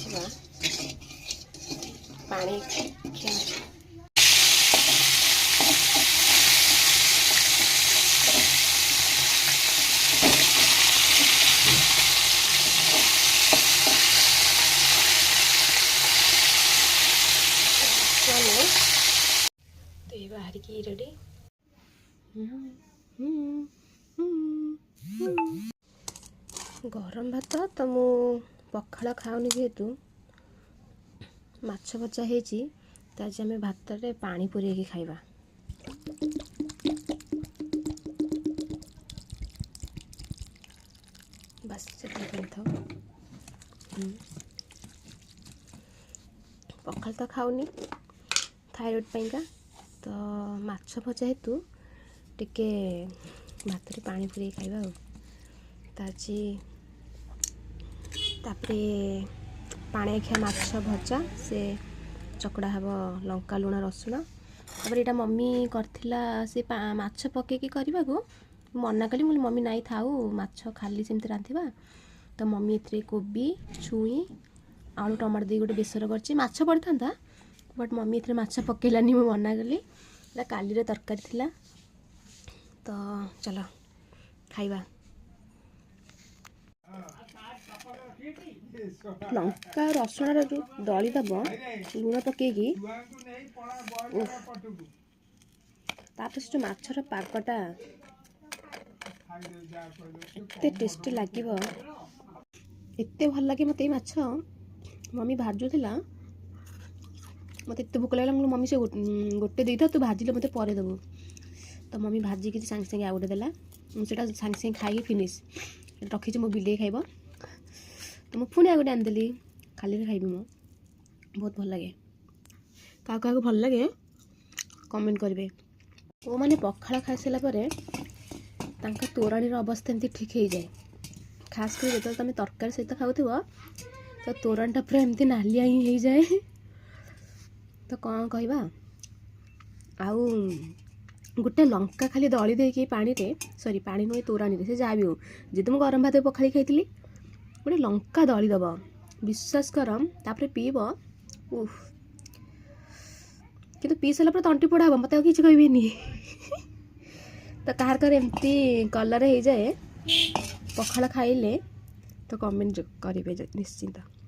ଦେଖିବା ପାଣି ବାହାରିକି ରେଡ଼ି। ଗରମ ଭାତ ତ ମୁଁ ପଖାଳ ଖାଉନି ଯେହେତୁ ମାଛ ଭଜା ହେଇଛି, ତ ଆଜି ଆମେ ଭାତରେ ପାଣି ପୁରେଇକି ଖାଇବା। ବାସ୍ ସେତିକି ଥାଉ। ପଖାଳ ତ ଖାଉନି ଥାଇରଏଡ଼ ପାଇଁକା, ତ ମାଛ ଭଜା ହେତୁ ଟିକେ ଭାତରେ ପାଣି ପୁରେଇ ଖାଇବା ଆଉ। ତ ଆଜି ତାପରେ ପାଣିଆଖିଆ ମାଛ ଭଜା ସେ ଚକଡ଼ା ହେବ ଲଙ୍କା ଲୁଣ ରସୁଣ। ତାପରେ ଏଇଟା ମମି କରିଥିଲା ସେ ମାଛ ପକେଇକି କରିବାକୁ, ମନା କଲି, ମୁଁ ମମି ନାଇଁ ଥାଉ ମାଛ ଖାଲି ସେମିତି ରାନ୍ଧିବା। ତ ମମି ଏଥିରେ କୋବି ଛୁଇଁ ଆଳୁ ଟମାଟୋ ଦେଇ ଗୋଟେ ବେସର କରିଛି। ମାଛ ପଡ଼ିଥାନ୍ତା ବଟ୍ ମମି ଏଥିରେ ମାଛ ପକେଇଲାନି, ମୁଁ ମନା କଲି। ଏଇଟା କାଲିର ତରକାରୀ ଥିଲା। ତ ଚାଲ ଖାଇବା। ଲଙ୍କା ରସୁଣର ଯେଉଁ ଦଳି ଦେବ ଲୁଣ ପକେଇକି, ତାପରେ ସେ ଯେଉଁ ମାଛର ପାଗଟା ଏତେ ଟେଷ୍ଟି ଲାଗିବ, ଏତେ ଭଲ ଲାଗେ ମୋତେ ଏଇ ମାଛ। ମମି ଭାଜୁଥିଲା, ମୋତେ ଏତେ ଭୋକ ଲାଗିଲା, ମୁଁ ମମି ସେ ଗୋଟେ ଦେଇଥା, ତୁ ଭାଜିଲେ ମୋତେ ପରେ ଦେବୁ। ତ ମମି ଭାଜିକି ସାଙ୍ଗେ ସାଙ୍ଗେ ଆଉ ଗୋଟେ ଦେଲା, ମୁଁ ସେଇଟା ସାଙ୍ଗେ ସାଙ୍ଗେ ଖାଇକି ଫିନିସ୍ ରଖିଛି। ମୋ ବିଲେଇ ଖାଇବ, ତ ମୁଁ ପୁଣି ଆଉ ଗୋଟେ ଆଣିଦେଲି, ଖାଲିରେ ଖାଇବି ମୁଁ। ବହୁତ ଭଲ ଲାଗେ। କାହାକୁ କାହାକୁ ଭଲ ଲାଗେ କମେଣ୍ଟ କରିବେ। ମାନେ ପଖାଳ ଖାଇସାରିଲା ପରେ ତାଙ୍କ ତୋରାଣୀର ଅବସ୍ଥା ଏମିତି ଠିକ୍ ହେଇଯାଏ। ଖାସ୍ କରି ଯେତେବେଳେ ତୁମେ ତରକାରୀ ସହିତ ଖାଉଥିବ, ତ ତୋରାଣୀଟା ପୁରା ଏମିତି ନାଲିଆ ହିଁ ହେଇଯାଏ। ତ କ'ଣ କହିବା ଆଉ। ଗୋଟେ ଲଙ୍କା ଖାଲି ଦଳି ଦେଇକି ପାଣିରେ, ପାଣି ନୁହେଁ ତୋରାଣୀରେ, ସେ ଯାହା ବି ହଉ, ଯେହେତୁ ମୁଁ ଗରମ ଭାତ ପଖାଳି ଖାଇଥିଲି, ଗୋଟେ ଲଙ୍କା ଦଳିଦେବ, ବିଶ୍ୱାସ କର, ତାପରେ ପିଇବ। କିନ୍ତୁ ପିଇ ସାରିଲା ପରେ ତଣ୍ଟି ପୋଡ଼ା ହେବ, ମୋତେ ଆଉ କିଛି କହିବିନି। ତ କାହାର କାହାର ଏମିତି କଲର୍ ହେଇଯାଏ ପଖାଳ ଖାଇଲେ, ତ କମେଣ୍ଟ କରିବେ ନିଶ୍ଚିନ୍ତ।